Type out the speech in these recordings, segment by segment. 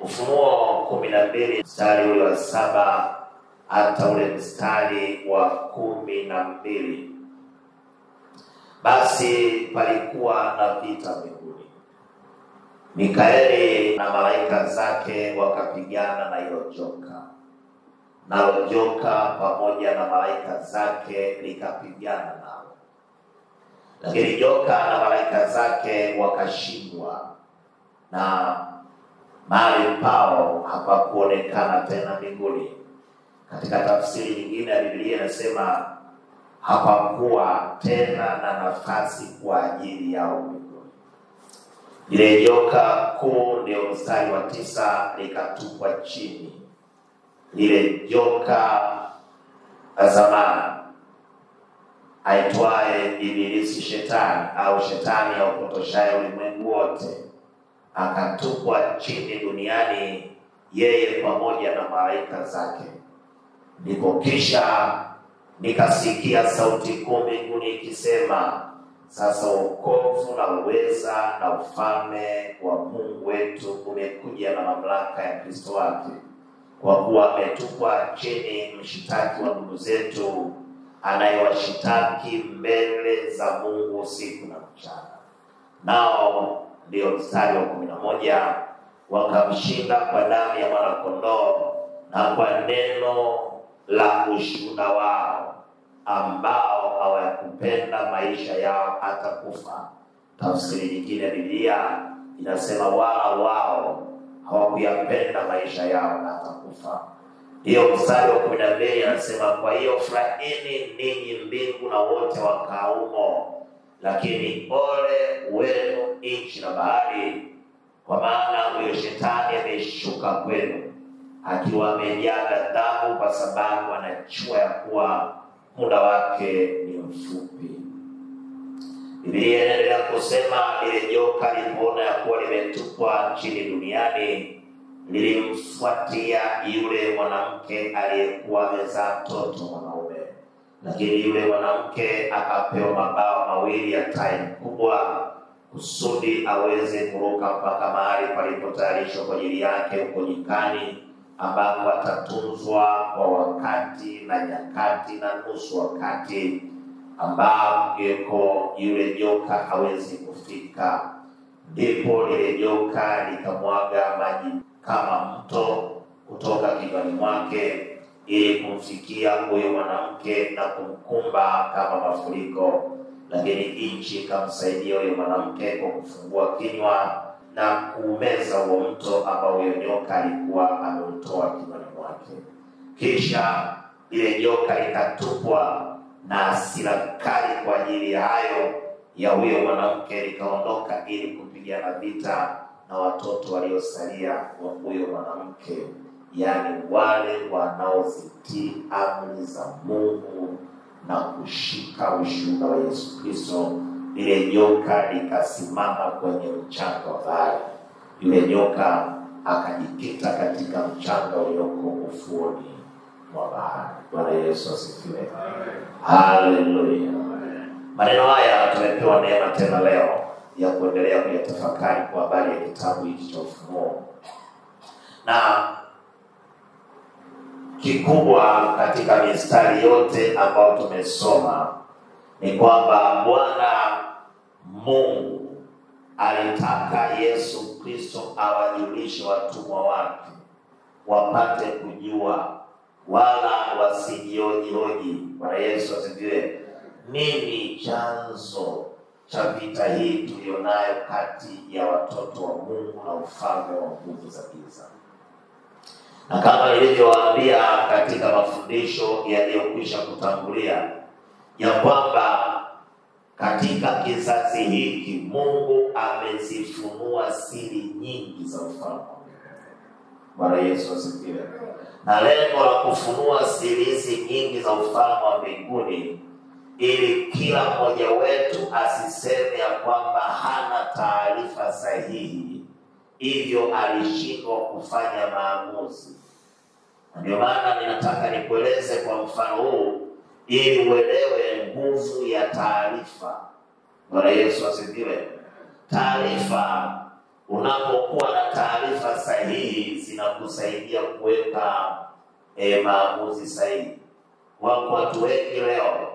Ufunuo 12 mstari ule wa 7 hata ule mstari wa 12. Basi palikuwa na vita mbinguni. Mikaeli na malaika zake wakapigana na hilo joka. Nalo joka pamoja na malaika zake likapigana nao. Lakini joka na malaika zake wakashindwa, na mahali pao hapakuonekana tena mbinguni. Katika tafsiri nyingine ya Biblia inasema hapakuwa tena na nafasi kwa ajili yao mbinguni. Ile joka kuu, ndio mstari wa 9, likatupwa chini. Lile joka la zamani aitwaye Ibilisi, Shetani au Shetani aupotoshaye ulimwengu wote, akatupwa chini duniani, yeye pamoja na malaika zake. Ndipo kisha nikasikia sauti kuu mbinguni ikisema, sasa wokovu na uweza na ufalme wa Mungu wetu umekuja na mamlaka ya Kristo wake, kwa kuwa ametupwa chini mshitaki wa ndugu zetu, anayewashitaki mbele za Mungu usiku na mchana. Nao ndio mstari wa 11, wakamshinda kwa damu ya mwana kondoo na kwa neno la ushuhuda wao, ambao hawakupenda maisha yao hata kufa. Tafsiri nyingine ya Biblia inasema wala wao hawakuyapenda maisha yao hata kufa. Hiyo mstari wa 12 anasema, kwa hiyo furahini ninyi mbingu na wote wakaumo, lakini ole wenu nchi na bahari, kwa maana huyo Shetani ameshuka kwenu akiwa amejaa ghadhabu, kwa sababu anajua ya kuwa muda wake ni mfupi. Biblia inaendelea kusema, ile joka lilipoona ya kuwa limetupwa chini duniani, lilimfuatia yule mwanamke aliyekuwa amezaa mtoto mwanaume. Lakini yule mwanamke akapewa mabawa mawili ya tai mkubwa, kusudi aweze kuruka mpaka mahali palipotayarishwa kwa ajili yake huko nyikani, ambapo atatunzwa kwa wakati na nyakati na nusu wakati, ambao yule joka hawezi kufika. Ndipo lile joka likamwaga maji kama mto kutoka kinywani mwake, ili kumfikia huyo mwanamke na kumkumba kama mafuriko. Lakini nchi ikamsaidia huyo mwanamke kwa kufungua kinywa na kuumeza huo mto ambao huyo nyoka alikuwa ameutoa kinywani mwake. Kisha ile nyoka likatupwa, na hasira kali kwa ajili ya hayo ya huyo mwanamke likaondoka, ili kupigana vita na watoto waliosalia wa huyo mwanamke, yani wale wanaozitii amri za Mungu na kushika ushuhuda wa Yesu Kristo. Ile nyoka likasimama kwenye mchanga wa bahari. Yule nyoka akajikita katika mchanga ulioko ufuoni mwa bahari. Bwana Yesu asifiwe. Haleluya. Maneno haya tumepewa neema tena leo ya kuendelea kuyatafakari kwa habari ya kitabu hiki cha Ufunuo. Na kikubwa katika mistari yote ambayo tumesoma ni kwamba Bwana Mungu alitaka Yesu Kristo awajulishe watumwa wake wapate kujua, wala wasijioji. Bwana Yesu asifiwe. Nini chanzo cha vita hii tulionayo kati ya watoto wa Mungu na ufalme wa nguvu za giza? Na kama nilivyowaambia katika mafundisho yaliyokwisha kutangulia, ya kwamba katika kizazi hiki Mungu amezifunua siri nyingi za ufalme. Bwana Yesu asifiwe. Na lengo la kufunua siri hizi nyingi za ufalme wa mbinguni, ili kila mmoja wetu asiseme ya kwamba hana taarifa sahihi, hivyo alishindwa kufanya maamuzi. Ndio maana ninataka nikueleze kwa mfano huu, ili uelewe nguvu ya taarifa. Bwana Yesu asifiwe. Taarifa Unapokuwa na taarifa sahihi zinakusaidia kuweka maamuzi sahihi. Wako watu wengi leo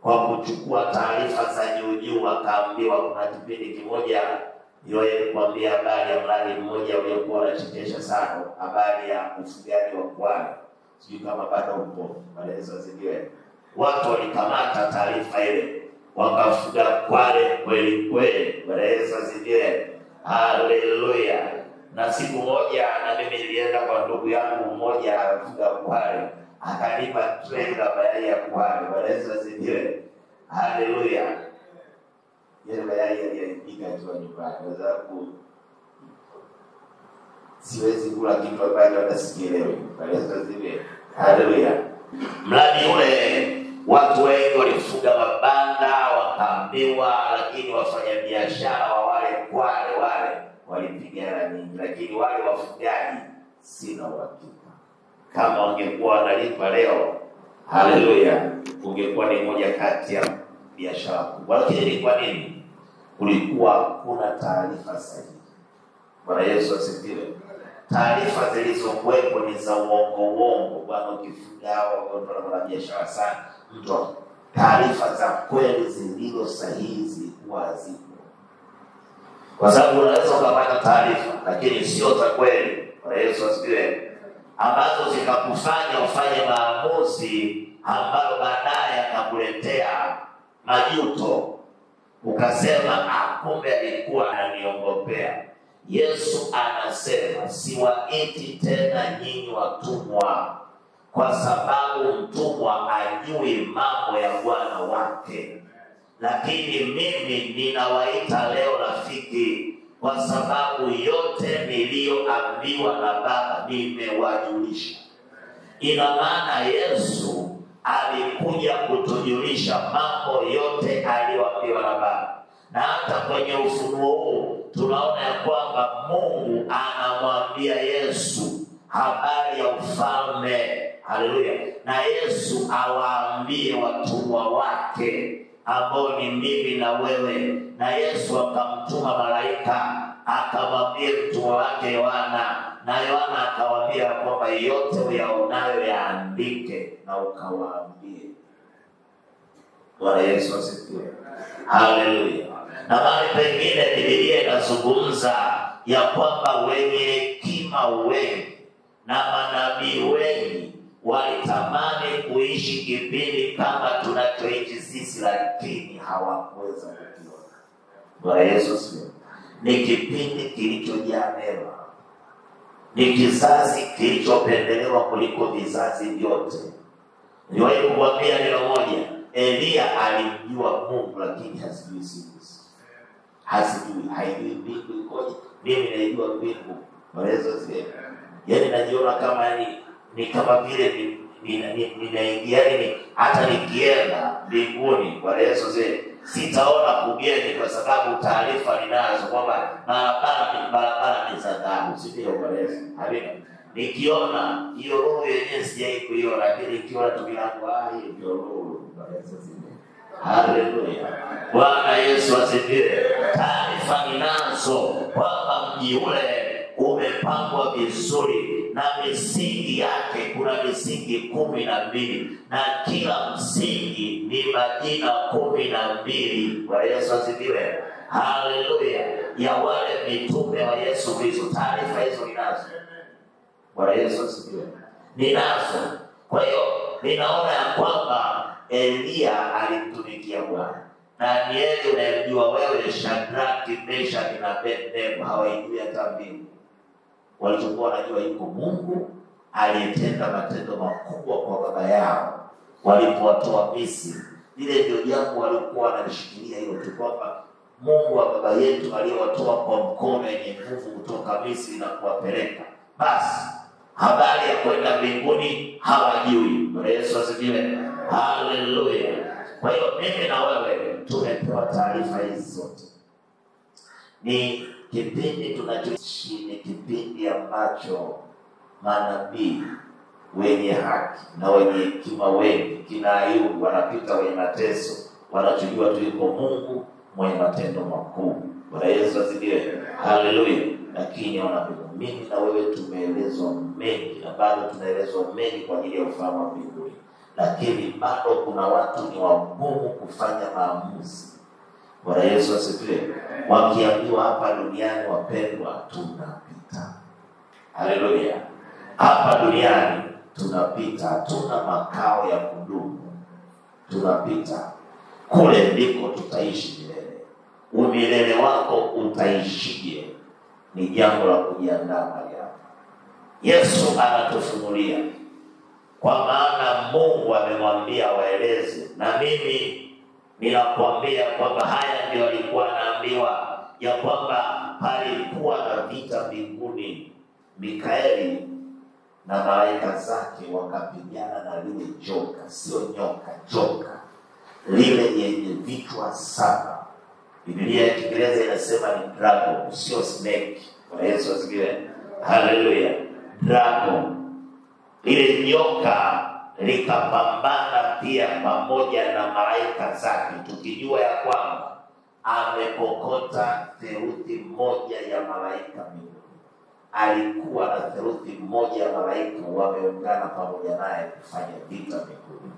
kwa kuchukua taarifa za juu wakaambiwa. Kuna kipindi kimoja yeye kuambia habari ya mradi mmoja uliokuwa unachekesha sana, habari ya ufugaji wa kwale. Sijui kama bado upo, maelezo zingiwe. Watu walikamata taarifa ile wakafuga kwale kweli kweli, maelezo zingiwe. Haleluya. Na siku moja na mimi nilienda kwa ndugu yangu mmoja afuga kwale, akanipa trailer mayai ya kwale, maelezo zingiwe. Haleluya. Yeye mayai aliyepika tu nyumbani, kwa sababu siwezi kula kitu ambacho nasikielewi. Maelezo zingiwe. Haleluya. Mradi ule watu wengi walifuga mabanda wakaambiwa, lakini wafanyabiashara wa wale kwale wale walipiga hela nyingi, lakini wale wafugaji sina uhakika kama wangekuwa wanalipa leo. Haleluya. Ungekuwa ni moja kati ya biashara kubwa. Lakini kwa nini? Kulikuwa kuna taarifa sahihi. Bwana Yesu asifiwe. Taarifa zilizokuwepo ni za uongo. Bwana ukifuga hao watu wa biashara sana, mtu taarifa za kweli zilizo sahihi zilikuwa zipo. Kwa sababu unaweza kupata taarifa lakini sio za kweli. Bwana Yesu asifiwe. Ambazo zikakufanya ufanye maamuzi ambayo baadaye yakakuletea majuto. Ukasema kumbe alikuwa ananiongopea. Yesu anasema siwaiti tena nyinyi watumwa, kwa sababu mtumwa ajui mambo ya bwana wake, lakini mimi ninawaita leo rafiki, kwa sababu yote niliyoambiwa na Baba nimewajulisha. Ina maana Yesu alikuja kutujulisha mambo yote aliyoambiwa na Baba. Na hata kwenye ufunuo huu tunaona ya kwamba Mungu anamwambia Yesu habari ya ufalme. Haleluya. Na Yesu awaambie watumwa wake ambao ni mimi na wewe. Na Yesu akamtuma malaika akamwambia mtumwa wake Yohana, na Yohana akawaambia kwamba yote uyaonayo yaandike na ukawaambie. Bwana Yesu asifiwe. Haleluya. Na mahali pengine Biblia inazungumza ya kwamba wenye hekima wengi na manabii wengi walitamani kuishi kipindi kama tunachoishi sisi, lakini hawakuweza kukiona. Bwana Yesu asifiwe. Ni kipindi kilichojaa neema. Ni kizazi kilichopendelewa kuliko vizazi vyote. Niwahi kuambia neno moja, Elia alimjua Mungu lakini hasijui siku. Hasijui, haijui mbingu ikoje. Mimi naijua mbingu. Maelezo zile. Yaani najiona kama ni kama vile ninaingia hata nikienda mbinguni. Maelezo zile. Sitaona kugeni kwa sababu taarifa ninazo kwamba barabara ni za dhahabu. Sio maelezo. Habika. Nikiona hiyo roho yenyewe sijai kuiona, lakini nikiona tukilango hiyo ndio roho. Maelezo zile. Haleluya. Bwana Yesu asifiwe. Taarifa ninazo kwamba mji ule umepangwa vizuri na misingi yake kuna misingi 12 na kila msingi ni majina 12. Bwana Yesu asifiwe. Haleluya. Ya wale mitume wa Yesu Kristo. Taarifa hizo ninazo. Bwana Yesu asifiwe. Ninazo. Kwa hiyo ninaona ya kwamba Elia alimtumikia Bwana. Na Danieli unayemjua wewe, Shadraki, Meshaki na Abednego hawaijui hata mbingu. Walichokuwa wanajua yuko Mungu aliyetenda matendo makubwa kwa baba yao walipowatoa Misri. Lile ndio jambo walikuwa wanalishikilia hilo tu, kwamba Mungu wa baba yetu aliyewatoa kwa mkono yenye nguvu kutoka Misri na kuwapeleka. Basi habari ya kwenda mbinguni hawajui. Yesu asifiwe. Haleluya. Kwa hiyo mimi na wewe tumepewa taarifa hizi zote. Ni kipindi tunachoishi, ni kipindi ambacho manabii wenye haki na wenye hekima wengi, kina Ayubu, wanapita kwenye mateso, wanachojua tu yuko Mungu mwenye matendo makuu. Bwana Yesu asifiwe. Haleluya. lakini ona mimi na wewe tumeelezwa mengi na bado tunaelezwa mengi kwa ajili ya ufahamu wa mbinguni, lakini bado kuna watu ni wagumu kufanya maamuzi. Bwana Yesu asifiwe. Wakiambiwa hapa duniani, wapendwa, tunapita. Haleluya. Hapa duniani tunapita, hatuna makao ya kudumu. Tunapita. Kule ndiko tutaishi milele. Umilele wako utaishije? Ni jambo la kujiandaa mahali hapa. Yesu anatufunulia, kwa maana Mungu amemwambia waeleze, na mimi ninakwambia kwamba haya ndio alikuwa anaambiwa, ya kwamba palikuwa na vita mbinguni. Mikaeli na malaika zake wakapigana na lile joka, sio nyoka, joka lile yenye vichwa 7. Biblia ya Kiingereza inasema ni dragon, sio snake. Bwana Yesu asifiwe. Haleluya. Dragon. Ile nyoka likapambana pia pamoja na malaika zake, tukijua ya kwamba amepokota theluthi moja ya malaika mbinguni. Alikuwa na theluthi moja ya malaika wameungana pamoja naye kufanya vita mbinguni.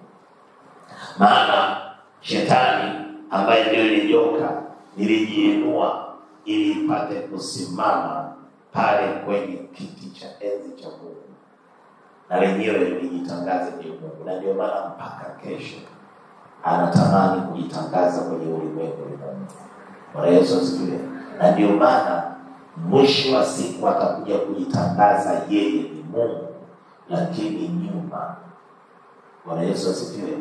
Maana shetani ambaye ndio ile joka lilijiinua ili ipate kusimama pale kwenye kiti cha enzi cha Mungu, na lenyewe lijitangaze ni Mungu. Na ndio maana mpaka kesho anatamani kujitangaza kwenye ulimwengu wa Mungu. Bwana Yesu asifiwe. Na ndio maana mwisho wa siku atakuja kujitangaza yeye ni Mungu, lakini nyuma. Bwana Yesu asifiwe.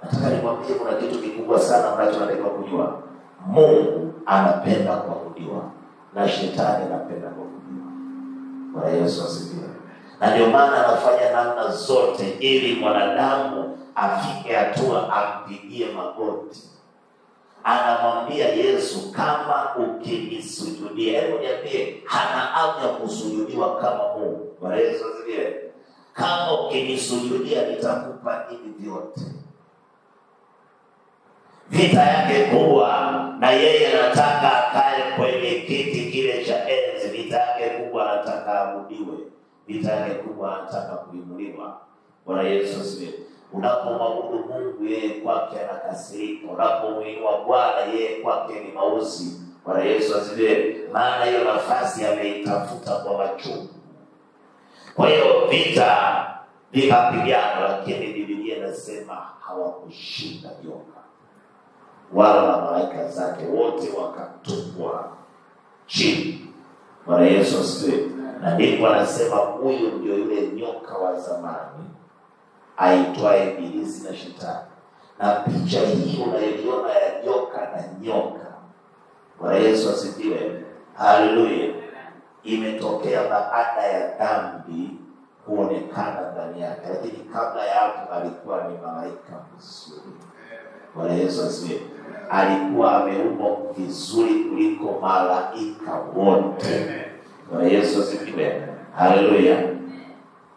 Nataka nikwambie kuna kitu kikubwa sana ambacho tunatakiwa kujua. Mungu anapenda kuabudiwa na shetani anapenda kuabudiwa. Bwana Yesu asifiwe. Na ndio maana anafanya namna zote ili mwanadamu afike hatua ampigie magoti. Anamwambia Yesu, kama ukinisujudia, hebu niambie, hana haja kusujudiwa kama Mungu. Bwana Yesu asifiwe. Kama ukinisujudia nitakupa hivi vyote. Vita yake kubwa, na yeye anataka akae kwenye kiti kile cha enzi. Vita yake kubwa, anataka abudiwe. Vita yake kubwa, anataka kuinuliwa. Bwana Yesu asifiwe. Unapomwabudu Mungu, yeye kwake anakasirika. Unapomuinua Bwana, yeye kwake ni mauzi. Bwana Yesu asifiwe. Maana hiyo nafasi ameitafuta kwa machungu. Kwa hiyo vita vikapigana, lakini Biblia inasema hawakushinda joka, wala na malaika zake, wote wakatupwa chini. Bwana Yesu asifiwe. Na ndipo anasema huyu ndio yule nyoka wa zamani aitwaye Ibilisi na Shetani. Na picha hii unaiona ya joka na nyoka. Bwana Yesu asifiwe. Haleluya. Imetokea baada ya dhambi kuonekana ndani yake, lakini kabla ya hapo alikuwa ni malaika mzuri. Bwana Yesu asifiwe. Alikuwa ameumbwa vizuri kuliko malaika wote. Bwana Yesu asifiwe. Haleluya.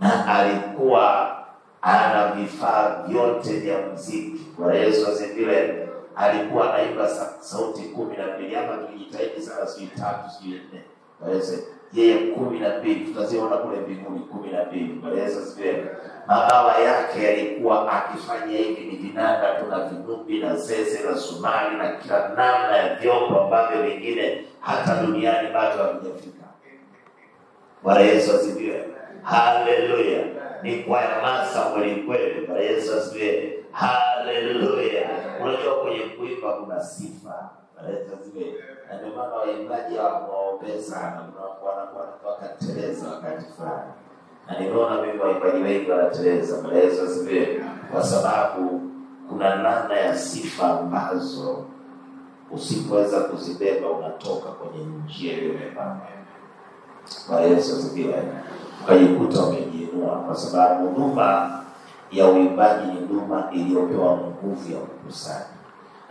Na alikuwa ana vifaa vyote vya muziki. Bwana Yesu asifiwe. Alikuwa anaimba sauti 12. Hapa tulijitahidi sana, sio 3 sio 4. Bwana Yesu, yeye 12, tutaziona kule mbinguni 12. Bwana Yesu asifiwe. Mabawa yake yalikuwa akifanya hivi ni vinanda, tuna vinubi na zeze na sumari na kila namna ya vyombo ambavyo wengine hata duniani bado havijafika. Bwana Yesu asifiwe. Haleluya. Ni kwa masa kweli kweli. Bwana Yesu asifiwe. Haleluya. Unajua kwenye kuimba kuna sifa. Bwana Yesu asifiwe. Na ndio maana waimbaji waombe sana, wanakuwa wakateleza wakati fulani. Na nimeona mimi waimbaji wengi wanateleza. Bwana Yesu asifiwe. Kwa sababu kuna namna ya sifa ambazo usipoweza kuzibeba unatoka kwenye njia ile umepanga. Bwana Yesu asifiwe. Ukajikuta umejiinua, kwa sababu huduma ya uimbaji ni huduma iliyopewa nguvu ya kukusanya.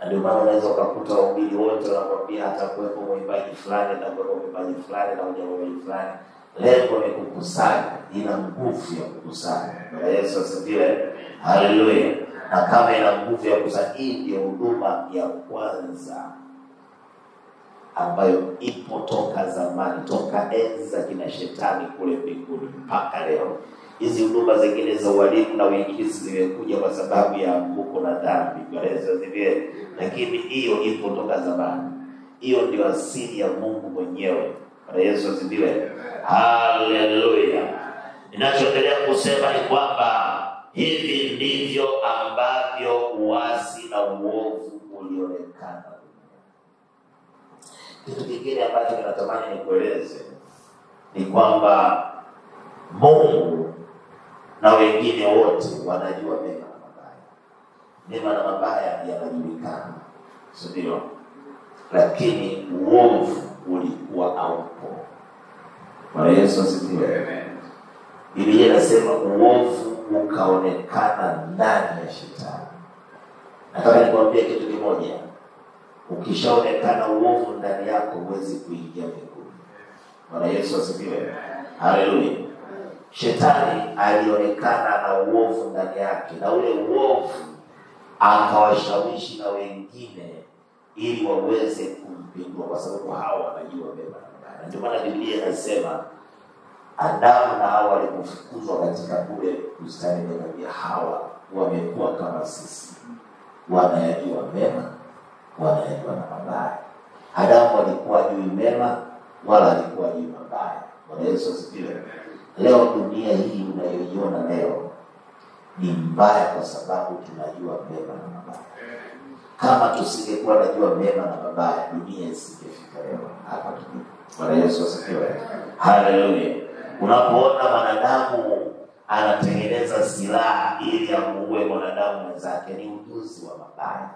Na ndio maana unaweza ukakuta wahubiri wote wanakuambia hata kuwepo mwimbaji fulani na kuwepo mwimbaji fulani na mwimbaji fulani. Lengo ni kukusanya, ina nguvu ya kukusanya. Bwana Yesu asifiwe. Haleluya. Na kama ina nguvu ya kukusanya, hii ndio huduma ya kwanza ambayo ipo toka zamani, toka enzi za kina Shetani kule mbinguni mpaka leo. Hizi huduma zingine za walimu na uinjilisti zimekuja kwa sababu ya anguko na dhambi, lakini hiyo ipo toka zamani. Hiyo ndio asili ya Mungu mwenyewe. Yesu asifiwe. Haleluya. Ninachoendelea kusema ni kwamba hivi ndivyo ambavyo uasi na uovu ulionekana. Kitu kingine ambacho ninatamani nikueleze ni kwamba Mungu na wengine wote wanajua mema na mabaya. Mema na mabaya yanajulikana, sio? Lakini uovu ulikuwa haupo. Bwana Yesu asifiwe. Biblia inasema uovu ukaonekana ndani ya Shetani. Nataka nikwambie kitu kimoja. Ukishaonekana uovu ndani yako huwezi kuingia mbinguni. Bwana Yesu asifiwe. Haleluya. Shetani alionekana na uovu ndani yake, na ule uovu akawashawishi na wengine ili waweze kumpindua, kwa sababu hao wanajua mema na mabaya. Ndio maana Biblia inasema Adamu na Hawa walipofukuzwa katika kule bustani ya Hawa, wamekuwa kama sisi, wanayajua mema, wanayajua na mabaya. Adamu alikuwa hajui mema wala alikuwa hajui mabaya. Bwana Yesu asifiwe. Leo dunia hii unayoiona leo ni mbaya kwa sababu tunajua mema na mabaya. Kama tusingekuwa tunajua mema na mabaya, dunia isingefika leo hapa tulipo. Bwana Yesu asifiwe. Haleluya. Unapoona mwanadamu anatengeneza silaha ili amuue mwanadamu mwenzake, ni ujuzi wa mabaya.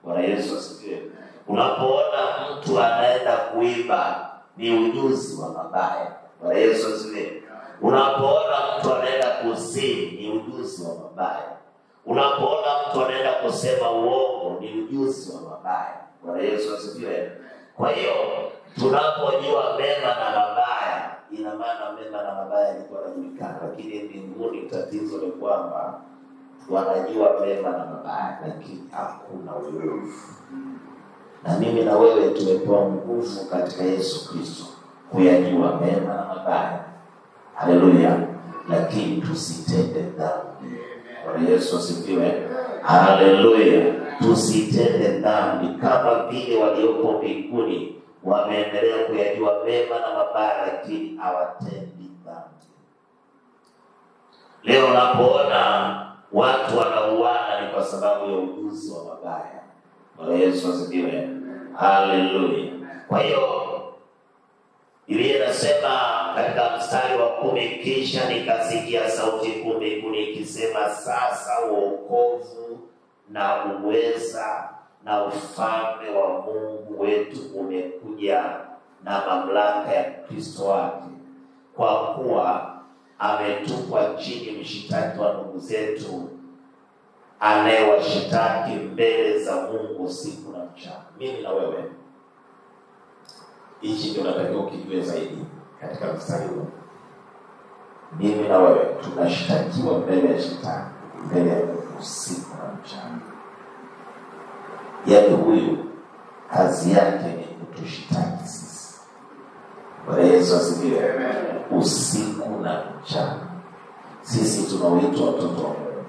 Bwana Yesu asifiwe. Unapoona mtu anaenda kuiba, ni ujuzi wa mabaya. Bwana Yesu asifiwe. Unapoona mtu anaenda kuzini, ni ujuzi wa mabaya. Unapoona mtu anaenda kusema uongo, ni ujuzi wa mabaya. Bwana Yesu asifiwe. Kwa hiyo tunapojua mema na mabaya, ina maana mema na mabaya yalikuwa yanajulikana. Lakini mbinguni tatizo ni kwamba wanajua mema na mabaya, lakini hakuna uovu. Na mimi na wewe tumepewa nguvu katika Yesu Kristo kuyajua mema na mabaya. Haleluya. Lakini tusitende dhambi. Bwana Yesu asifiwe. Haleluya. Tusitende dhambi kama vile walioko mbinguni wameendelea kuyajua mema na mabaya, lakini hawatendi dhambi. Leo unapoona watu wanauana ni kwa sababu ya ujuzi wa mabaya. Bwana Yesu asifiwe. Haleluya. Kwa hiyo Biblia inasema katika mstari wa 10, kisha nikasikia sauti kuu mbinguni ikisema, sasa wokovu na uweza na ufalme wa Mungu wetu umekuja na mamlaka ya Kristo wake, kwa kuwa ametupwa chini mshitaki wa ndugu zetu anayewashitaki mbele za Mungu siku na mchana. Mimi na wewe, hichi ndio nataka ukijue zaidi katika mstari huu. Mimi na wewe tunashitakiwa mbele ya Shetani, mbele ya Mungu siku na mchana. Yaani huyu kazi yake ni kutushitaki sisi. Bwana Yesu asifiwe. Usiku na mchana. Sisi tunaoitwa watoto wa Mungu.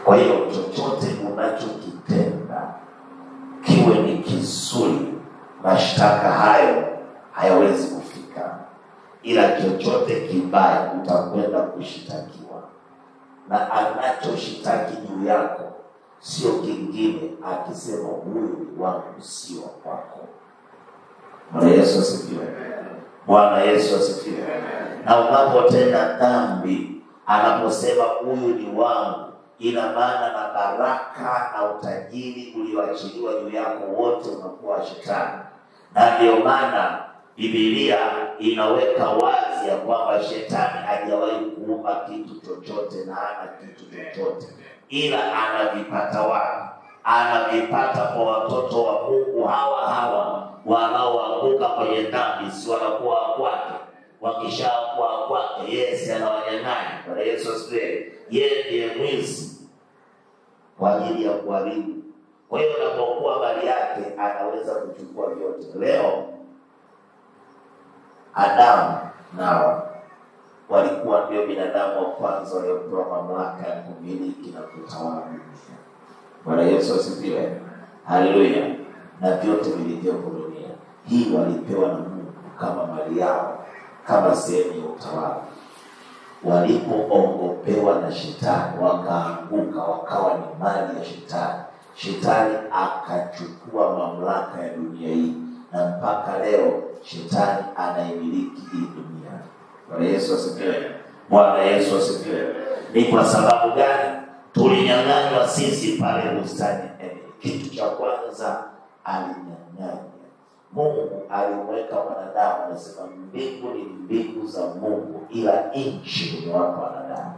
Kwa hiyo chochote unachokitenda kiwe ni kizuri, mashtaka hayo hayawezi kufika. Ila chochote kibaya utakwenda kushitakiwa. Na anachoshitaki juu yako sio kingine, akisema huyu ni wangu, sio wako. Bwana Yesu asifiwe. Bwana Yesu asifiwe. Na unapotenda dhambi, anaposema huyu ni wangu, ina maana na baraka na utajiri ulioachiliwa juu yako wote unakuwa Shetani. Na ndio maana Biblia inaweka wazi ya kwamba Shetani hajawahi kuumba kitu chochote na hana kitu chochote, ila anavipata wapi? Anavipata kwa watoto wa Mungu hawa wanaoanguka kwenye dhambi, si wanakuwa kwake. Wakishakuwa kwake, Yesu anawanyang'anya. Bwana Yesu asifiwe. Yeye ndiye mwizi kwa ajili ya kuharibu, Kwa hiyo unapokuwa mali yake anaweza kuchukua vyote. Leo Adamu nao walikuwa ndio binadamu wa kwanza waliopewa mamlaka ya kumiliki na kutawala dunia. Bwana Yesu asifiwe. Haleluya. Na vyote vilivyopo dunia hii walipewa na Mungu kama mali yao, kama sehemu ya utawala. Walipoongopewa na shetani wakaanguka, wakawa ni mali ya shetani. Shetani akachukua mamlaka ya dunia hii, na mpaka leo shetani anaimiliki hii dunia. Bwana Yesu asifiwe. Bwana Yesu asifiwe. Ni kwa sababu gani? Tulinyang'anywa sisi pale bustani Eden. Kitu cha kwanza alinyang'anya. Mungu alimweka wanadamu, anasema mbingu ni mbingu za Mungu, ila nchi ni watu wanadamu.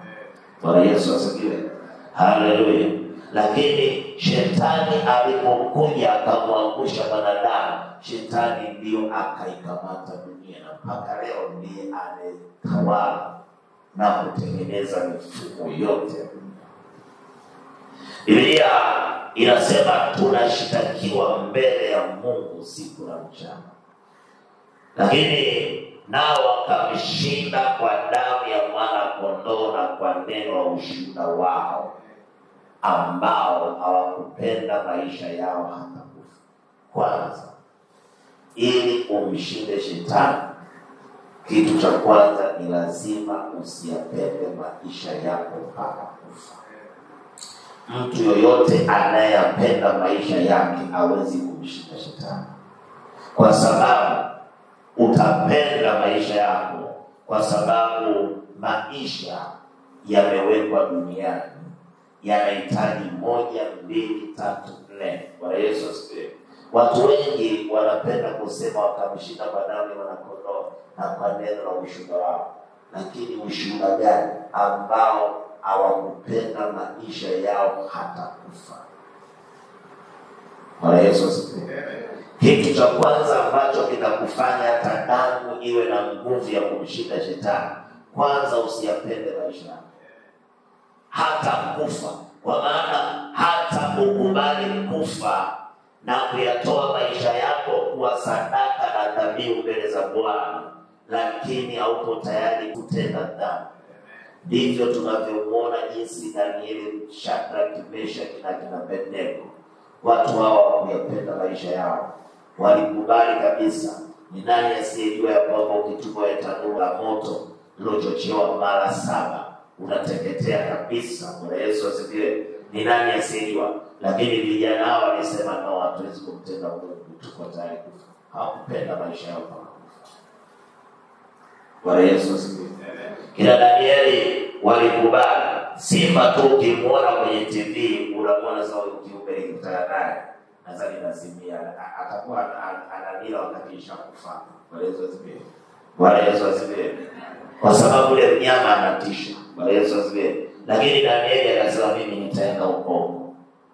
Bwana Yesu asifiwe. Haleluya. Lakini shetani alipokuja akamwangusha wanadamu, shetani ndio akaikamata dunia, na mpaka leo ndiye anatawala na kutengeneza mifumo yote ya dunia. Biblia inasema tunashitakiwa mbele ya Mungu siku na mchana. Lakini nao wakamshinda kwa damu ya mwana kondoo na kwa neno la ushuhuda wao, ambao hawakupenda maisha yao hata kufa. Kwanza, ili umshinde shetani, kitu cha kwanza ni lazima usiyapende maisha yako mpaka kufa. Mtu yoyote anayependa maisha yake hawezi kumshinda shetani, kwa sababu utapenda maisha yako, kwa sababu maisha yamewekwa duniani yanahitaji 1, 2, 3, 4. Bwana Yesu asifiwe. Watu wengi wanapenda kusema wakamshinda kwa damu ya mwanakondoo na kwa neno la ushuhuda wao. Lakini ushuhuda gani? Ambao hawakupenda maisha yao hata kufa. Bwana Yesu asifiwe. Kitu cha kwanza ambacho kitakufanya hata damu iwe na nguvu ya kumshinda shetani, kwanza usiyapende maisha yako hata kufa. Kwa maana hata ukubali kufa na kuyatoa maisha yako kuwa sadaka na dhabihu mbele za Bwana, lakini haupo tayari kutenda dhambi. Ndivyo tunavyomuona jinsi Danieli, Shadraka, Meshaki na Abednego, watu hao wakuyapenda maisha yao, walikubali kabisa. Ni nani asiyejua ya kwamba ukitupwa tanuru la moto lilochochewa mara 7 unateketea kabisa? Bwana Yesu asifiwe. Ni nani asiyejua? Lakini vijana hao walisema no, hatuwezi kumtenda Mungu, tuko tayari kufa. Hawakupenda maisha yao mpaka kufa. Bwana Yesu asifiwe. Kina Danieli walikubali. Simba tu ukimuona kwenye TV unamwona sawa kiumbe kikutana naye, nadhani lazimia atakuwa ananila wakati ishakufa. Bwana Yesu asifiwe. Bwana Yesu asifiwe. Kwa sababu ile mnyama anatisha. Bwana Yesu asifiwe. Lakini Danieli akasema mimi nitaenda huko.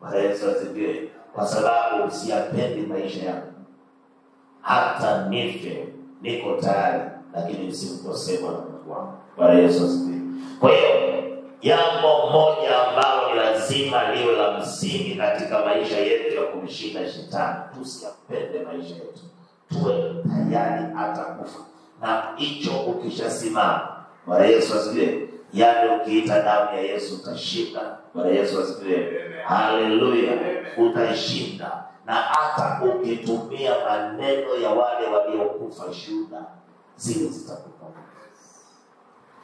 Bwana Yesu asifiwe. Kwa sababu siyapendi maisha yangu, hata nife niko tayari, lakini nisimkosee Bwana Mungu wangu. Bwana Yesu asifiwe. Kwa hiyo jambo moja ambalo ni lazima liwe la msingi katika maisha yetu ya kumshinda shetani, tusiyapende maisha yetu, tuwe tayari hata kufa. Na hicho ukishasimama, Bwana Yesu asifiwe, yaani ukiita damu ya Yesu utashinda. Bwana Yesu asifiwe. Haleluya. Utashinda. Na hata ukitumia maneno ya wale waliokufa shuhuda, zile zitakupa.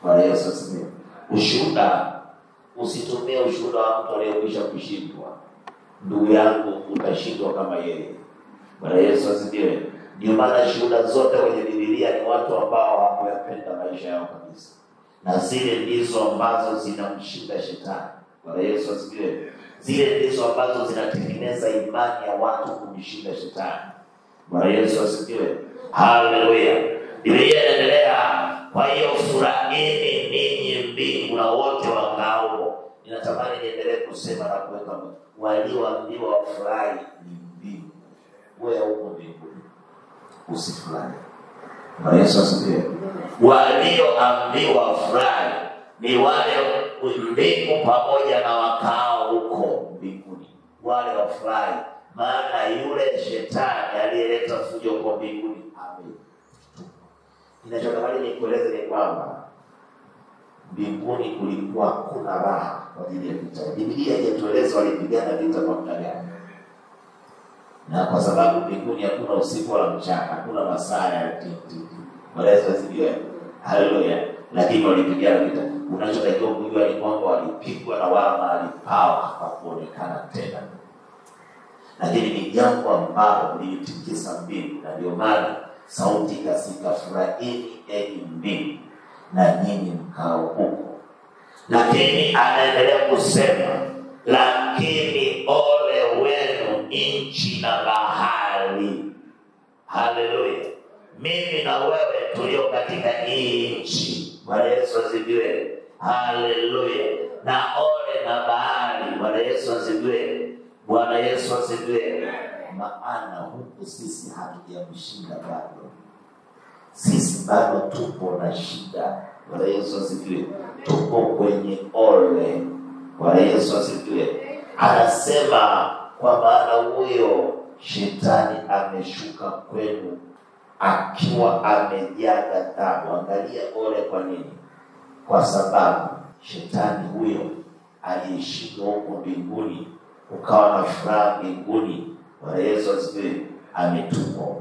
Bwana Yesu asifiwe. Ushuhuda, usitumie ushuhuda wa mtu aliyekwisha kushindwa. Ndugu yangu, utashindwa kama yeye. Bwana Yesu asifiwe. Ndio maana shuhuda zote kwenye Biblia ni watu ambao hawakuyapenda maisha yao kabisa, na zile ndizo ambazo zinamshinda shetani. Bwana Yesu asifiwe. Zile ndizo ambazo zinatengeneza imani ya watu kumshinda shetani. Bwana Yesu asifiwe. Haleluya. Biblia inaendelea, kwa hiyo furahini ninyi mbingu na wote wakaao. Ninatamani niendelee kusema na kuweka walioambiwa wafurahi ni mbingu. Wewe uko mbinguni, usifurahi. Bwana Yesu asifiwe. Walioambiwa wafurahi ni wale mbingu pamoja na wakao huko mbinguni. wale wafurahi, maana yule shetani aliyeleta fujo kwa mbinguni amen. Ninachotamani nikueleze ni kwamba mbinguni kulikuwa hakuna raha kwa ajili ya vita. Biblia haijatueleza walipigana vita kwa muda gani. Na kwa sababu mbinguni hakuna usiku wala mchana, hakuna masaa ya titi. Waweza sijue. Haleluya. Lakini walipigana vita. Unachotakiwa kujua ni kwamba walipigwa na wala mahali pao hapakuonekana tena. Lakini ni jambo ambalo lilitikisa mbingu, na ndio maana sauti ikasika, furahini enyi mbingu na nyinyi mkao huko. Lakini anaendelea kusema, lakini ole wenu nchi na bahari. Haleluya. Mimi na wewe tulio katika hii nchi. Bwana Yesu asifiwe. Haleluya. Na ole na bahari. Bwana Yesu asifiwe. Bwana Yesu asifiwe. Maana huku sisi hatujamshinda bado. Sisi bado tupo na shida. Bwana Yesu asifiwe. Tupo kwenye ole. Bwana Yesu asifiwe. Anasema kwa maana huyo shetani ameshuka kwenu akiwa amejaa ghadhabu. Angalia ole kwa nini? Kwa sababu shetani huyo aliyeshindwa huko mbinguni, ukawa na furaha mbinguni. Bwana Yesu asifiwe. Ametupwa.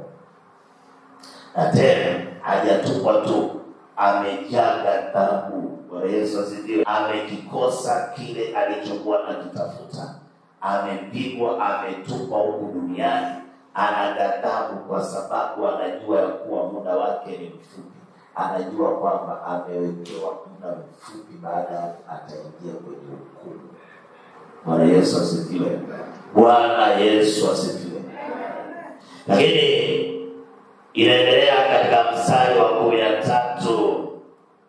Na tena hajatupwa tu, amejaa ghadhabu. Bwana Yesu asifiwe. Amekikosa kile alichokuwa anakitafuta. Amepigwa, ametupwa huku duniani. Ana ghadhabu kwa sababu anajua ya kuwa muda wake ni mfupi. Anajua kwamba amewekewa muda mfupi, baada ataingia kwenye hukumu. Bwana Yesu asifiwe. Bwana Yesu asifiwe. Lakini inaendelea katika mstari wa 13,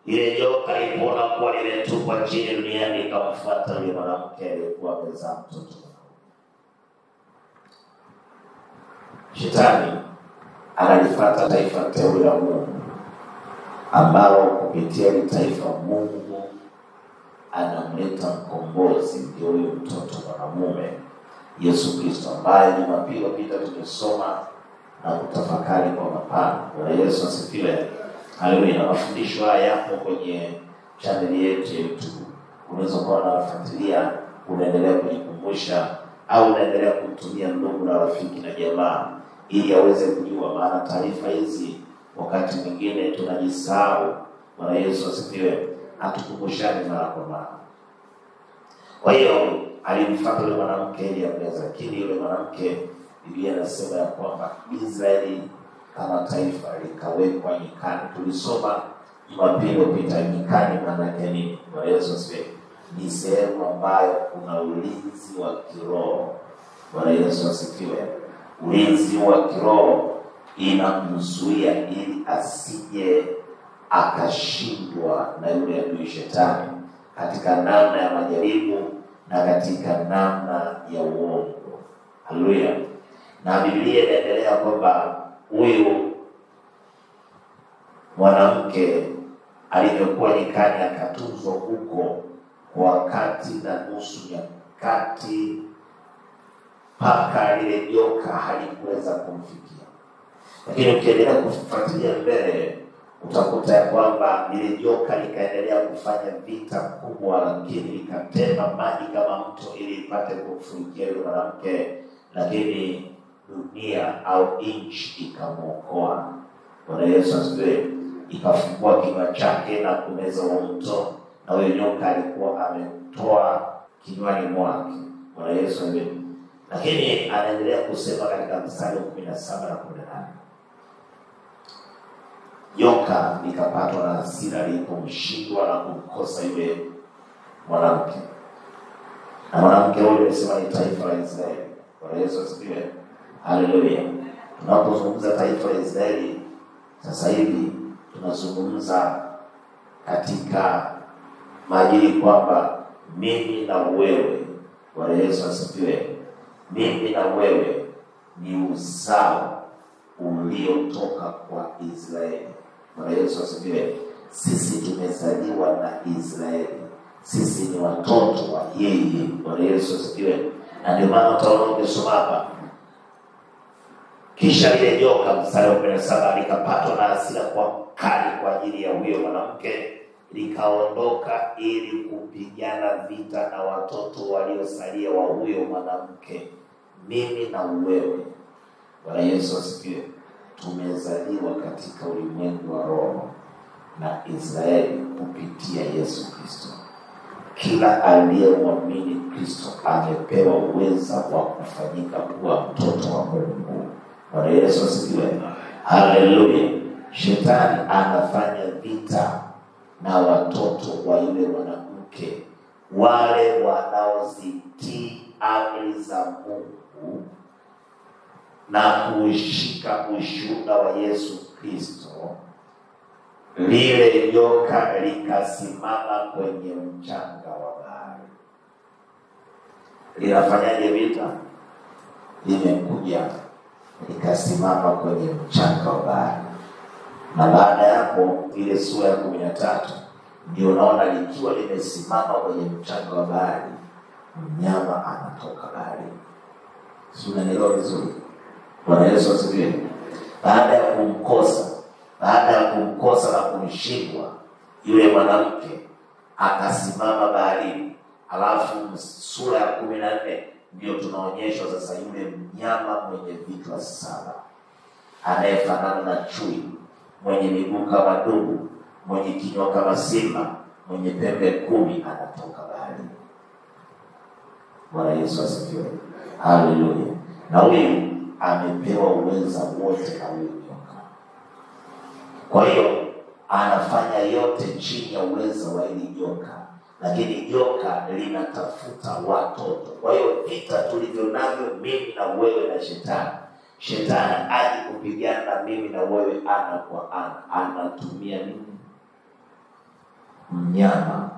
ile joka ilipoona kuwa limetupwa chini duniani, ikamfuata yule mwanamke aliyekuwa amezaa mtoto. Shetani analifuata taifa teule la Mungu, ambalo kupitia ile taifa Mungu anamleta mkombozi, ndio huyo mtoto mwanamume Yesu Kristo, ambaye Jumapili iliyopita tumesoma na kutafakari kwa mapana. Bwana Yesu asifiwe. Haleluya. Na mafundisho haya yapo kwenye channel yetu ya YouTube. Unaweza kuwa unafuatilia, unaendelea kujikumbusha, au unaendelea kumtumia ndugu na rafiki na jamaa ili aweze kujua, maana taarifa hizi wakati mwingine tunajisahau. Bwana Yesu asifiwe. Hatukumbushani mara kwa mara. Kwa hiyo alimfuata yule mwanamke ili amweze, lakini yule mwanamke, Biblia inasema ya kwamba Israeli kama taifa likawekwa nyikani. Tulisoma Jumapili iliyopita, nyikani maana yake nini? Bwana Yesu asifiwe. Ni sehemu ambayo kuna ulinzi wa kiroho. Bwana Yesu asifiwe. Ulinzi wa kiroho inamzuia ili asije akashindwa na yule adui shetani katika namna ya majaribu na katika namna ya uongo. Haleluya. Na Biblia inaendelea kwamba huyu mwanamke alivyokuwa nyikani akatunzwa huko kwa wakati na nusu nyakati, mpaka lile joka halikuweza kumfikia. Lakini ukiendelea kufuatilia mbele, utakuta ya kwamba lile joka likaendelea kufanya vita kubwa, lakini likatema maji kama mto ili ipate kumfunikia yule mwanamke, lakini dunia au nchi ikamwokoa. Bwana Yesu asifiwe. Ikafungua kinywa chake na kumeza huo mto, na huyo nyoka alikuwa ametoa kinywani mwake. Bwana Yesu asifiwe. Lakini anaendelea kusema katika mstari wa 17 na 18, joka likapatwa na hasira lilipomshindwa na kumkosa yule mwanamke. Na mwanamke huyo alisema ni taifa la Israeli. Bwana Yesu asifiwe. Haleluya. Tunapozungumza taifa la Israeli sasa hivi, tunazungumza katika majili kwamba mimi na wewe, Bwana Yesu asifiwe, mimi na wewe ni uzao uliotoka kwa Israeli. Bwana Yesu asifiwe. Sisi tumezaliwa na Israeli. Sisi ni watoto wa yeye. Bwana Yesu asifiwe. Na ndio maana utaona ukisoma hapa, kisha lile joka, mstari wa 17, likapatwa na hasira kwa kali kwa ajili ya huyo mwanamke, likaondoka ili kupigana vita na watoto waliosalia wa huyo mwanamke. Mimi na wewe, Bwana Yesu asifiwe, tumezaliwa katika ulimwengu wa roho na Israeli kupitia Yesu Kristo. Kila aliyemwamini Kristo amepewa uwezo wa kufanyika kuwa mtoto wa Mungu. Bwana Yesu asifiwe. Haleluya. Shetani anafanya vita na watoto wa yule mwanamke, wale wanaozitii amri za Mungu na kushika ushuhuda wa Yesu Kristo. Lile joka likasimama kwenye mchanga wa bahari. Linafanyaje vita? Limekuja likasimama kwenye mchanga wa bahari. Na baada ya hapo, ile sura ya 13 ndio unaona likiwa limesimama kwenye mchanga wa bahari, mnyama anatoka bahari. Si unanielewa vizuri? Bwana Yesu asifiwe. Baada ya kumkosa na kumshindwa, yule mwanamke akasimama baharini. Alafu sura ya 14 ndio tunaonyeshwa sasa yule mnyama mwenye vichwa 7, anayefanana na chui, mwenye miguu kama dubu, mwenye kinywa kama simba, mwenye pembe 10, anatoka baharini. Bwana Yesu asifiwe. Haleluya. Na huyu amepewa uwezo wote na huyu joka. Kwa hiyo anafanya yote chini ya uwezo wa ile joka, lakini joka linatafuta watoto. Kwa hiyo vita tulivyo navyo mimi na wewe na shetani, shetani aje kupigana na mimi na wewe ana kwa ana, anatumia nini? Mnyama.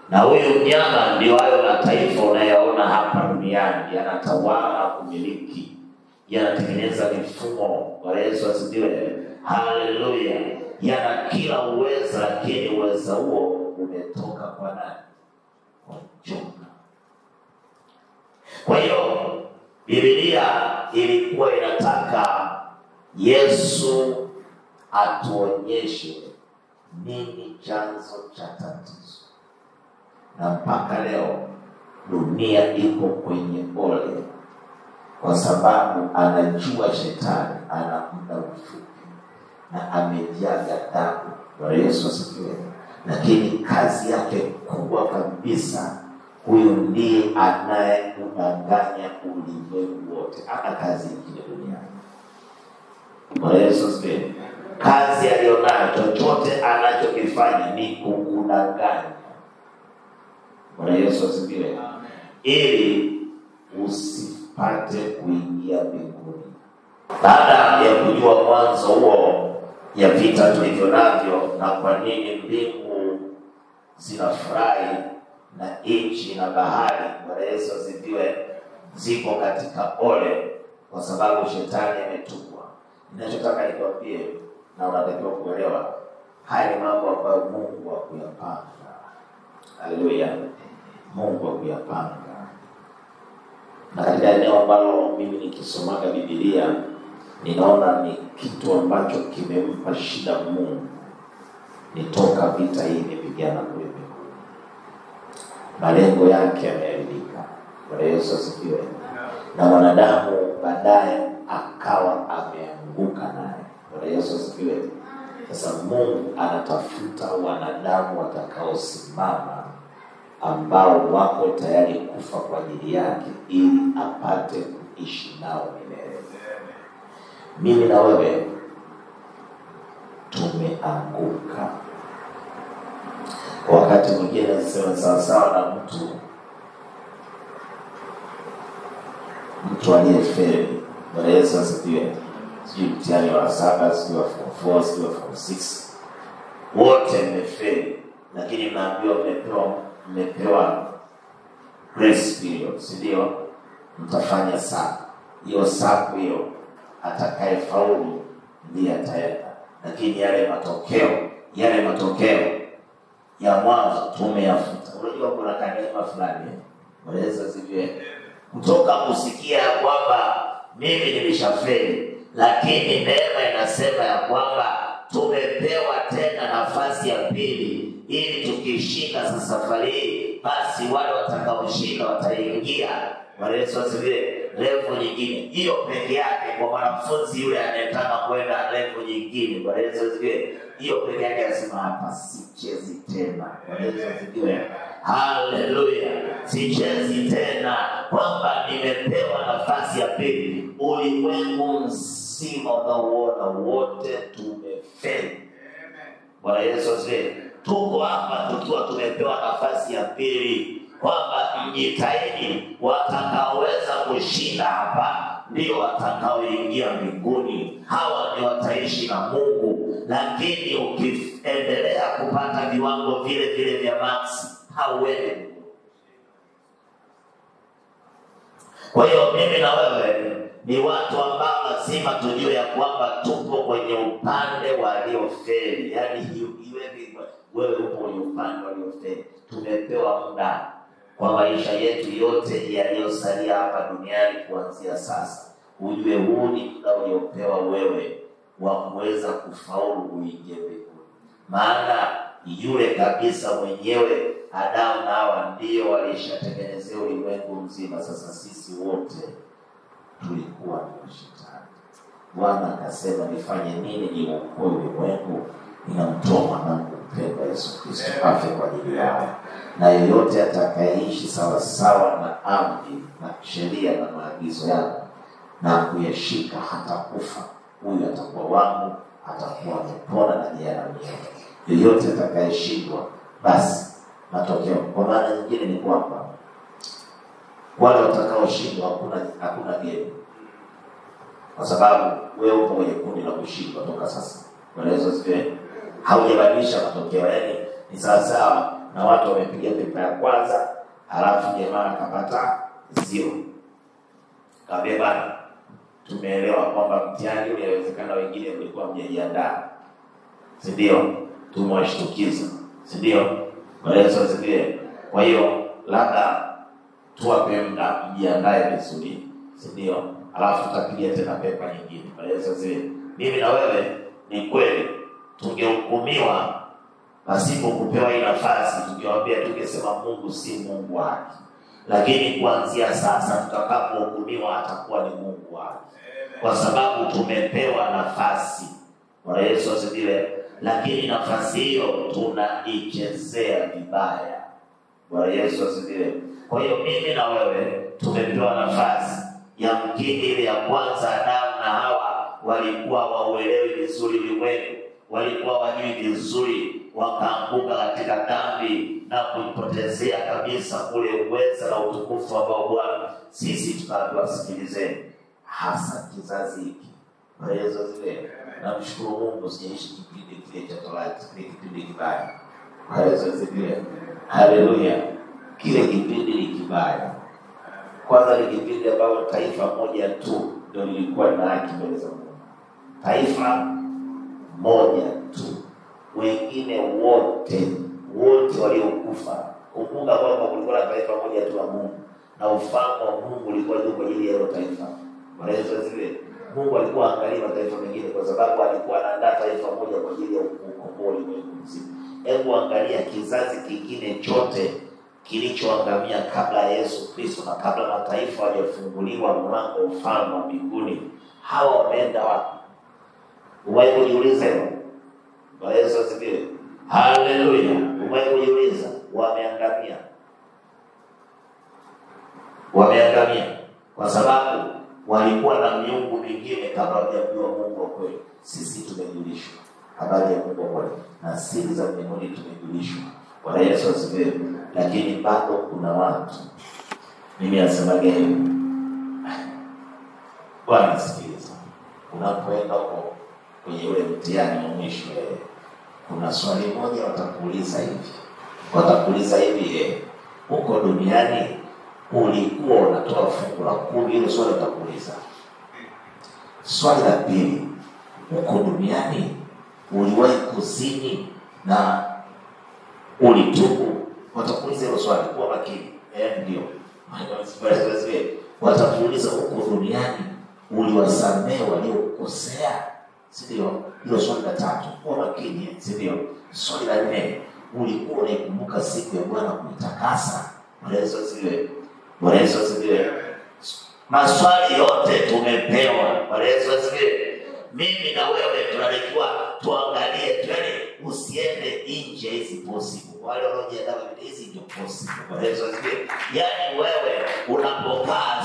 Na huyo mnyama ndio hayo mataifa unayoona hapa duniani yanatawala, kumiliki, yanatengeneza mifumo. Bwana Yesu asifiwe. Haleluya. Yana kila uwezo, lakini uwezo huo umetoka kwa nani? Kwa joka. Kwa hiyo Biblia ilikuwa inataka Yesu atuonyeshe nini chanzo cha tatizo. Na mpaka leo dunia iko kwenye ole, kwa sababu anajua shetani ana muda mfupi na amejaga damu. Bwana Yesu asifiwe. Lakini kazi yake kubwa kabisa, huyu ndiye anayekudanganya ulimwengu wote. Ana kazi nyingine duniani. Bwana Yesu asifiwe. Kazi aliyonayo, chochote anachokifanya ni kukudanganya. Bwana Yesu asifiwe. Ili usipate kuingia mbinguni. Baada ya kujua mwanzo huo ya vita tulivyo navyo na kwa nini mbingu zinafurahi na nchi na bahari, Bwana Yesu asifiwe, ziko katika ole kwa sababu shetani ametupwa. Ninachotaka nikwambie na unatakiwa kuelewa, haya ni mambo ambayo Mungu hakuyapanga. Haleluya. Mungu hakuyapanga. Na katika eneo ambalo mimi nikisomaga Biblia ninaona ni kitu ambacho kimempa shida Mungu, nitoka vita hii nipigana kule mbinguni. Malengo yake yameharibika. Bwana Yesu asifiwe. Na wanadamu baadaye akawa ameanguka naye. Bwana Yesu asifiwe. Sasa Mungu anatafuta wanadamu watakaosimama, ambao wako tayari kufa kwa ajili yake ili apate kuishi nao milele. Mimi na wewe tumeanguka. Wakati mwingine nasema sawa na mtu aliyefeli. Bwana Yesu asifiwe. Sijui mtihani wa 7, sijui wa 4, sijui wa 6. Wote mmefeli, lakini mnaambiwa mmepewa grace period, ndio mtafanya saa. Hiyo saa hiyo atakaye faulu ndiye ataenda. Lakini yale matokeo ya mwanzo tumeyafuta. Unajua kuna kanisa fulani, Bwana Yesu asifiwe, kutoka kusikia kwamba mimi nilishafeli, lakini neema inasema ya kwamba tumepewa tena nafasi ya pili, ili tukishinda safari hii, basi wale watakaoshinda wataingia Yesu asifiwe level nyingine. Hiyo peke yake kwa mwanafunzi yule anayetaka kwenda level nyingine, Yesu asifiwe, hiyo peke yake anasema hapa sichezi tena. Yesu asifiwe. Haleluya. Sichezi tena, kwamba nimepewa nafasi ya pili. Ulimwengu mzima unaoona wote tumefeli. Bwana Yesu asifiwe. Tuko hapa tukiwa tumepewa nafasi ya pili, kwamba mjitahidi, watakaoweza kushinda hapa ndio watakaoingia mbinguni. Hawa ndio wataishi na Mungu. Lakini ukiendelea kupata viwango vile vile vya max, hauendi. Kwa hiyo mimi na wewe ni watu ambao lazima tujue ya kwamba tupo kwenye upande waliofeli. Yaani wewe upo kwenye upande waliofeli. Tumepewa muda kwa maisha yetu yote yaliyosalia hapa duniani kuanzia sasa. Ujue huu ni muda uliopewa wewe wa kuweza kufaulu uingie mbinguni. Maana yule kabisa mwenyewe Adamu na Hawa ndio walishatengenezea ulimwengu mzima. Sasa sisi wote tulikuwa ni shetani. Bwana akasema nifanye nini niokoe ulimwengu? Ninamtoa mwanangu mpendwa Yesu Kristo afe kwa ajili yao. Na yeyote atakayeishi sawa sawa na amri na sheria na maagizo yangu na kuyashika hata kufa, huyu atakuwa wangu, atakuwa amepona na jehanamu. Yeyote atakayeshindwa, basi matokeo kwa maana nyingine ni kwamba wale watakaoshindwa hakuna game. Kwa sababu wewe upo kwenye kundi la kushindwa toka sasa. Bwana Yesu asifiwe. Haujabadilisha matokeo. Yaani ni sawa sawa na watu wamepiga pepa ya kwanza, alafu jamaa akapata 0. Kaambia bana, tumeelewa kwamba mtihani ule inawezekana wengine walikuwa mjajiandaa. Si ndio? Tumewashtukiza. Si ndio? Bwana Yesu asifiwe. Kwa hiyo labda tuwape muda mjiandae vizuri. Si ndio? Alafu tutapiga tena pepa nyingine. Bwana Yesu asifiwe. Mimi na wewe ni kweli tungehukumiwa pasipo kupewa hii nafasi, tungewaambia tungesema Mungu si Mungu wa haki. Lakini kuanzia sasa tutakapohukumiwa atakuwa ni Mungu wa haki. Kwa sababu tumepewa nafasi. Bwana Yesu asifiwe. Lakini nafasi hiyo tunaichezea vibaya. Bwana Yesu asifiwe. Kwa hiyo mimi na wewe tumepewa nafasi. Yamkini ile ya kwanza Adamu na Hawa walikuwa wauelewi vizuri ulimwengu, walikuwa wajui vizuri, wakaanguka katika dhambi na kuipotezea kabisa ule uweza na utukufu ambao Bwana sisi tukaambiwa sikilizeni, hasa kizazi hiki. Bwana Yesu asifiwe. Namshukuru Mungu sijaishi kipindi kile cha Torati, kile kipindi kibaya. Bwana Yesu asifiwe. Haleluya. Kile kipindi ni kibaya. Kwanza ni kipindi ambao taifa moja tu ndio lilikuwa na haki mbele za Mungu. Taifa moja tu. Wengine wote waliokufa. Kumbuka kwamba kulikuwa na taifa moja tu la Mungu. Na ufalme wa Mungu ulikuwa juu kwa ajili ya hilo taifa. Bwana Yesu asifiwe. Mungu alikuwa angalia mataifa mengine kwa sababu alikuwa anaandaa taifa moja kwa ajili ya kukomboa ulimwengu mzima. Hebu angalia kizazi kingine chote kilichoangamia kabla ya Yesu Kristo na kabla mataifa waliofunguliwa mlango wa ufalme wa mbinguni. Hawa wameenda wapi? Umewahi kujiuliza hilo? Bwana Yesu asifiwe. Haleluya. Umewahi kujiuliza? Wameangamia. Wameangamia kwa sababu walikuwa na miungu mingine kabla hawajamjua Mungu wa kweli. Sisi tumejulishwa habari ya Mungu wa kweli na siri za mbinguni tumejulishwa. Bwana Yesu asifiwe. Lakini bado kuna watu, mimi nasemaga hivi, Bwana sikiliza, unapoenda huko kwenye ule mtihani wa mwisho, kuna swali moja watakuuliza hivi, huko duniani ulikuwa unatoa fungu la 10? Hilo swali watakuuliza. Swali la pili, huko duniani uliwahi kuzini na ulitubu? Watakuuliza hilo swali, kwa makini. Ndio. Watakuuliza huko duniani uliwasamehe waliokukosea? Sio? Hilo swali la 3. Kwa makini, sio? Swali la 4, ulikuwa unaikumbuka siku ya Bwana kuitakasa? Bwana Yesu asifiwe. Maswali yote tumepewa. Bwana Yesu asifiwe. Mimi na wewe tunatakiwa tuangalie twende, usiende nje hizi possible. Wale wanaojiandaa hizi ndio possible. Bwana Yesu asifiwe. Yaani wewe unapokaa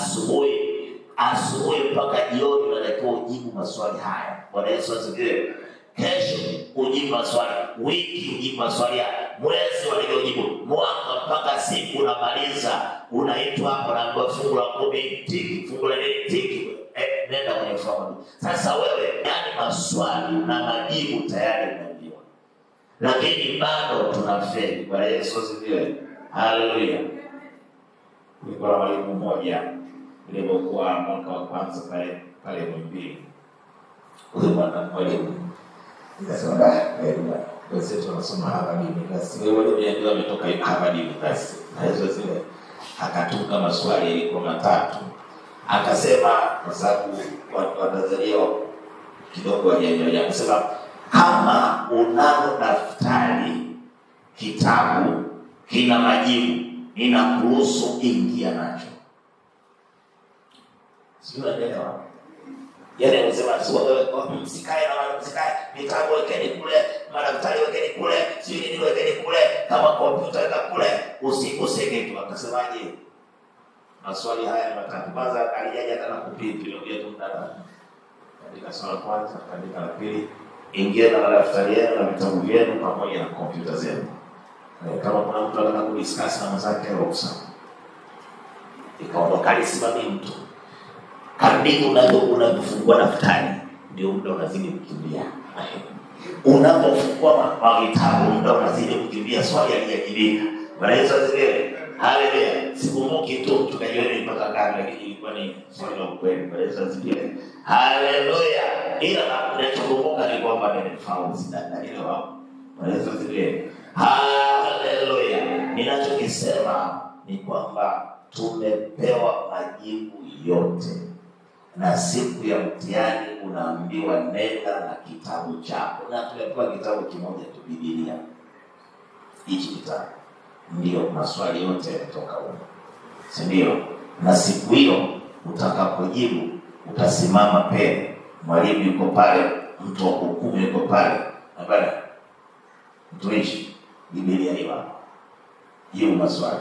asubuhi mpaka jioni unatakiwa ujibu maswali haya. Bwana Yesu asifiwe. Kesho ujibu maswali, wiki ujibu maswali, mwezi walivyojibu, mwaka mpaka siku unamaliza, unaitwa hapo na fungu la 10 tiki, fungu la 10 tiki, nenda kwenye fomu. Sasa wewe yani maswali na majibu tayari umejibu, lakini bado tunafeli. Bwana Yesu asifiwe. Haleluya. Nilikuwa mwalimu mmoja nilipokuwa mwaka wa kwanza pale Mwimbili. Ule mwalimu nikasema wewe tunasoma Harvard University. Wewe ndio umetoka Harvard University. Hizo zile akatuka maswali yalikuwa 3. Akasema kwa sababu Watanzania kidogo wajanja, akasema kama unalo daftari kitabu kina majibu ninakuruhusu ingia nacho. Sio unaelewa? Yaani anasema msikae na msikae, vitabu wekeni kule, madaftari wekeni kule, sio nini wekeni kule, kama kompyuta weka kule, usiguse kitu. Akasemaje? Maswali haya 3. Kwanza alijaja kana kupipi ndio tu ndani. Katika swali la kwanza, katika la pili, ingia na madaftari yenu na vitabu vyenu pamoja na kompyuta zenu. Kama kuna mtu anataka kudiscuss na mzake ruksa. Ikaondoka alisimamia mtu. Kadri unapofungua daftari ndio muda unazidi kukimbia. Unapofungua vitabu muda unazidi kukimbia, swali halijajibika. Bwana Yesu asifiwe. Haleluya. Sikumbuki tu tukajioni mpaka kama lakini ilikuwa ni swali la ukweli. Bwana Yesu asifiwe. Haleluya. Ila ninachokumbuka ni kwamba nimefaulu sana ile wao. Bwana Yesu asifiwe. Haleluya. Ninachokisema ni kwamba tumepewa majibu yote. Na siku ya mtihani unaambiwa nenda na kitabu chako. Na tumepewa kitabu kimoja tu, Biblia. Hichi kitabu ndio maswali yote yanatoka huko. Si ndio? Na siku hiyo utakapojibu utasimama pale. Mwalimu yuko pale, mtu wa hukumu yuko pale. Habari. Mtumishi, Biblia ni wapi? Jibu maswali.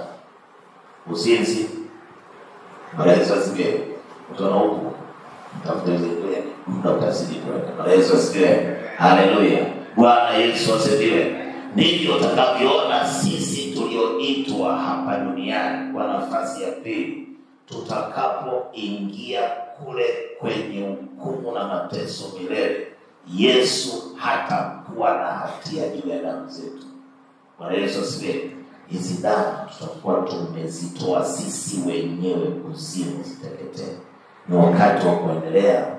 Usinzi. Bwana Yesu asifiwe. Utaona huko. Mtafuta zile muda utazidi kwenda. Bwana Yesu asifiwe. Haleluya. Bwana Yesu asifiwe. Ndivyo utakavyoona sisi tulioitwa hapa duniani kwa nafasi ya pili, tutakapoingia kule kwenye hukumu na mateso milele, Yesu hatakuwa na hatia juu ya damu zetu. Bwana Yesu asifiwe. Hizi damu tutakuwa tumezitoa sisi wenyewe kuzimu ziteketee. Ni wakati wa kuendelea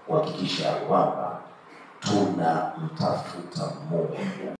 kuhakikisha kwamba tunamtafuta Mungu.